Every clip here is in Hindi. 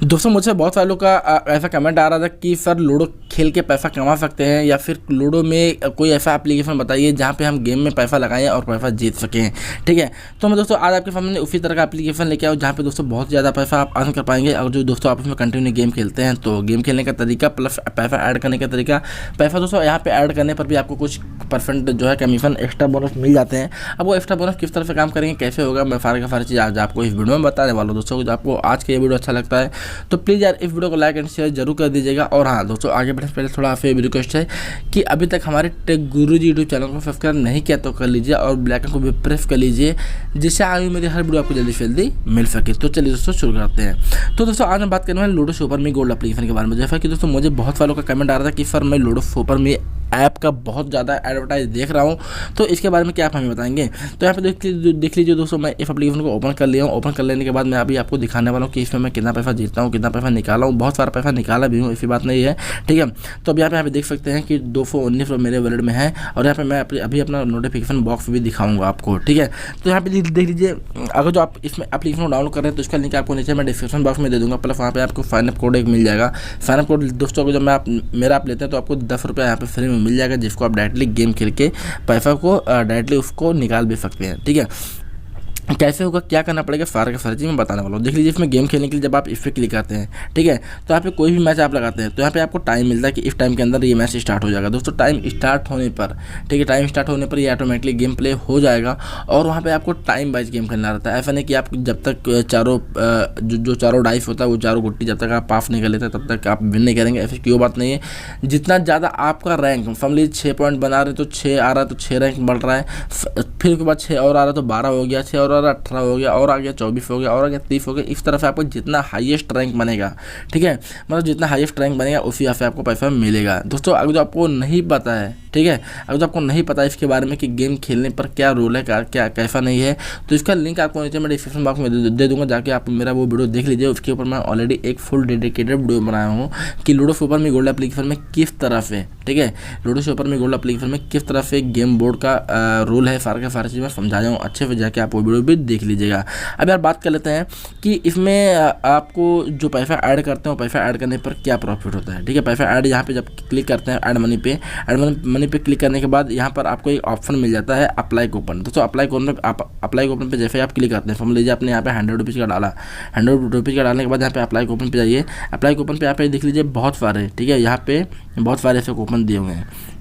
दोस्तों मुझसे बहुत सारे लोग का ऐसा कमेंट आ रहा था कि सर लूडो खेल के पैसा कमा सकते हैं या फिर लूडो में कोई ऐसा एप्लीकेशन बताइए जहां पे हम गेम में पैसा लगाएं और पैसा जीत सकें। ठीक है, तो मैं दोस्तों आज आपके सामने उसी तरह का एप्लीकेशन लेके आऊँ जहां पे दोस्तों बहुत ज़्यादा पैसा आप अर्न कर पाएंगे। और जो दोस्तों आप इसमें कंटिन्यू गेम खेलते हैं तो गेम खेलने का तरीका प्लस पैसा ऐड करने का तरीका। पैसा दोस्तों यहाँ पे ऐड करने पर भी आपको कुछ परसेंट जो है कमीशन एक्स्ट्रा बोनस मिल जाते हैं। अब वो एक्स्ट्रा बोनस किस तरह से काम करेंगे, कैसे होगा, मैं सारी का सारी चीज़ आज आपको इस वीडियो में बताने वाला हूँ। दोस्तों आपको आज का ये वीडियो अच्छा लगता है तो प्लीज़ यार इस वीडियो को लाइक एंड शेयर जरूर कर दीजिएगा। और हाँ दोस्तों, आगे बढ़ने से पहले थोड़ा आपसे भी रिक्वेस्ट है कि अभी तक हमारे टेक गुरुजी यूट्यूब चैनल को सब्सक्राइब नहीं किया तो कर लीजिए और बेल आइकन को भी प्रेस कर लीजिए जिससे आगे मेरी हर वीडियो आपको जल्दी से जल्दी मिल सके। तो चलिए दोस्तों शुरू करते हैं। तो दोस्तों आज हम बात करने वाले लूडो सुपर मी गोल्ड एप्लीकेशन के बारे में। जैसा कि दोस्तों मुझे बहुत सालों का कमेंट आ रहा था कि सर मैं लूडो सुपर मी ऐप का बहुत ज़्यादा एडवर्टाइज देख रहा हूँ तो इसके बारे में क्या आप हमें बताएंगे। तो यहाँ पे देख लीजिए दोस्तों, मैं इस एप्लीकेशन को ओपन कर लिया हूँ। ओपन कर लेने के बाद मैं अभी आपको दिखाने वाला हूँ कि इसमें मैं कितना पैसा जीतता हूँ, कितना पैसा निकाला हूँ। बहुत सारा पैसा निकाला भी हूँ, ऐसी बात नहीं है। ठीक है, तो अब यहाँ पे देख सकते हैं कि 219 मेरे वॉलेट में है और यहाँ पे मैं अभी अपना नोटिफिकेशन बॉक्स भी दिखाऊंगा आपको। ठीक है, तो यहाँ पे देख लीजिए, अगर जो आप इसमें एप्लीकेशन को डाउनलोड कर रहे हैं तो उसका लिंक आपको नीचे मैं डिस्क्रिप्शन बॉक्स में दे दूँगा। प्लस वहाँ पे आपको साइनअप कोड एक मिल जाएगा। साइनअप कोड दोस्तों जब मैं मेरा आप लेते हैं तो आपको 10 रुपये यहाँ पे फ्री में मिल जाएगा, जिसको आप डायरेक्टली गेम खेल के पैसा को डायरेक्टली उसको निकाल भी सकते हैं। ठीक है, कैसे होगा, क्या करना पड़ेगा, सारा का सारी चीज़ मैं बताने वाला हूँ। देख लीजिए, इसमें गेम खेलने के लिए जब आप इस पर क्लिक करते हैं, ठीक है, तो यहाँ पे कोई भी मैच आप लगाते हैं तो यहाँ पे आपको टाइम मिलता है कि इस टाइम के अंदर ये मैच स्टार्ट हो जाएगा। दोस्तों टाइम स्टार्ट होने पर, ठीक है, टाइम स्टार्ट होने पर ये ऑटोमेटिकली गेम प्ले हो जाएगा और वहाँ पे आपको टाइम वाइज गेम खेलना रहता है। ऐसा नहीं कि आप जब तक चारों जो चारों डाइस होता है वो चारों गुट्टी जब तक आप पास नहीं कर लेते तब तक आप विन नहीं करेंगे। ऐसी क्यों बात नहीं है, जितना ज़्यादा आपका रैंक, फैमिली 6 पॉइंट बना रहे तो 6 आ रहा है तो 6 रैंक बढ़ रहा है, फिर उसके बाद 6 और आ रहा तो 12 हो गया, 6 और आ रहा 18 हो गया, और आ गया 24 हो गया, और आ गया 30 हो गया। इस तरह से आपको जितना हाईएस्ट रैंक बनेगा, ठीक है, मतलब जितना हाईएस्ट रैंक बनेगा उसी यहाँ से आपको पैसा मिलेगा। दोस्तों अगर जो आपको नहीं पता है, ठीक है, अगर जो आपको नहीं पता है इसके बारे में कि गेम खेलने पर क्या रूल है, क्या कैसा नहीं है, तो इसका लिंक आपको नीचे मैं डिस्क्रिप्शन बॉक्स में दे दूंगा, जाके आप मेरा वो वीडियो देख लीजिए। उसके ऊपर मैं ऑलरेडी एक फुल डेडिकेटेड वीडियो बनाया हूँ कि लूडो सुपर मी गोल्ड एप्लीकेशन में किस तरह से, ठीक है, लूडो सुपर मी गोल्ड एप्लीकेशन में किस तरह से गेम बोर्ड का रूल है, सारा का सारा चीज़ मैं समझाया हूँ। अच्छे से जाके आप वो वीडियो भी देख लीजिएगा। अब यार बात कर लेते हैं कि इसमें आपको जो पैसा ऐड करते हैं पैसा ऐड करने पर क्या प्रॉफिट होता है। ठीक है, पैसा ऐड यहाँ पे जब क्लिक करते हैं ऐड मनी पे क्लिक करने के बाद यहाँ पर आपको एक ऑप्शन मिल जाता है अप्लाई कूपन। दोस्तों अप्लाई कूपन पे जैसे आप क्लिक करते हैं, समझ लीजिए आपने यहाँ पे 100 रुपीज़ का डाला, 100 रुपीज़ का डालने के बाद यहाँ पे अप्लाई कूपन पे जाइए। अप्लाई कूपन पे यहाँ पे देख लीजिए बहुत सारे, ठीक है, यहाँ पे बहुत सारे ऐसे कूपन दिए हुए हैं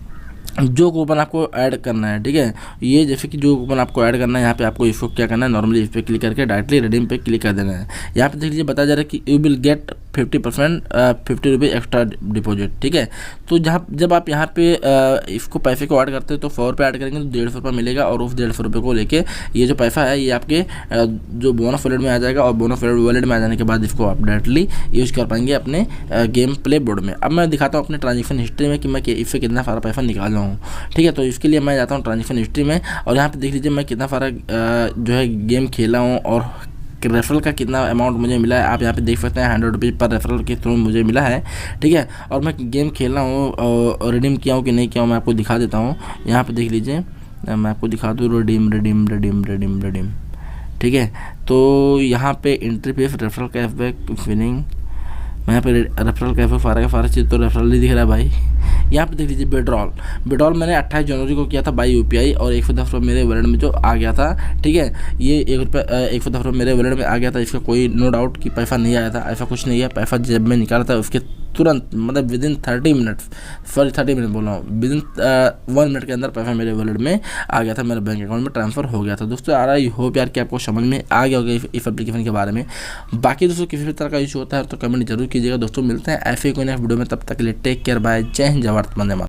जो कूपन आपको ऐड करना है। ठीक है, ये जैसे कि जो कूपन आपको ऐड करना है यहाँ पे आपको इसको क्या करना है, नॉर्मली इस पर क्लिक करके डायरेक्टली रिडीम पे क्लिक कर देना है। यहाँ पे देख लीजिए बताया जा रहा है कि यू विल गेट 50% 50 रुपये एक्स्ट्रा डिपॉजिट। ठीक है, तो जब आप यहाँ पे इसको पैसे को ऐड करते हैं तो 100 रुपये ऐड करेंगे तो 150 रुपये मिलेगा और उस 150 रुपये को लेके ये जो पैसा है ये आपके जो बोनस वॉलेट में आ जाएगा और बोनस वॉलेट में आ जाने के बाद इसको आप डायरेक्टली यूज़ कर पाएंगे अपने गेम प्ले बोर्ड में। अब मैं दिखाता हूँ अपने ट्रांजेक्शन हिस्ट्री में कि मैं इससे कितना सारा पैसा निकाल रहा हूँ। ठीक है, तो इसके लिए मैं जाता हूँ ट्रांजेक्शन हिस्ट्री में और यहाँ पे देख लीजिए मैं कितना सारा जो है गेम खेला हूँ और रेफरल का कितना अमाउंट मुझे मिला है। आप यहाँ पे देख सकते हैं 100 रुपीज़ पर रेफरल के थ्रू मुझे मिला है। ठीक है, और मैं गेम खेला हूँ और रिडीम किया हूँ कि नहीं किया हूँ मैं आपको दिखा देता हूँ। यहाँ पे देख लीजिए, मैं आपको दिखा दूँ रिडीम। ठीक है, तो यहाँ पे entry fees, referral cashback, winning, मैं यहाँ पे रेफरल कैशबैक सारा का चीज़ तो रेफरल ही दिख रहा है भाई। यहाँ पे देख लीजिए विड्रॉल मैंने 28 जनवरी को किया था बाई यूपीआई और 110 रुपये मेरे वॉलेट में जो आ गया था। ठीक है, ये 110 रुपये मेरे वॉलेट में आ गया था। इसका कोई नो डाउट कि पैसा नहीं आया था, ऐसा कुछ नहीं है। पैसा जब मैं निकाला था उसके तुरंत मतलब विदिन 30 मिनट बोल रहा हूँ, विदिन 1 मिनट के अंदर पैसा मेरे वॉलेट में आ गया था, मेरे बैंक अकाउंट में ट्रांसफ़र हो गया था। दोस्तों आ रहा है, होप यार कि आपको समझ में आ गया होगा इस एप्लीकेशन के बारे में। बाकी दोस्तों किसी भी तरह का इशू होता है तो कमेंट जरूर कीजिएगा। दोस्तों मिलते हैं ऐसे कोई नेक्स्ट वीडियो में, तब तक के लिए टेक केयर, बाय, जय हिंद, जय भारत, वंदे मातरम।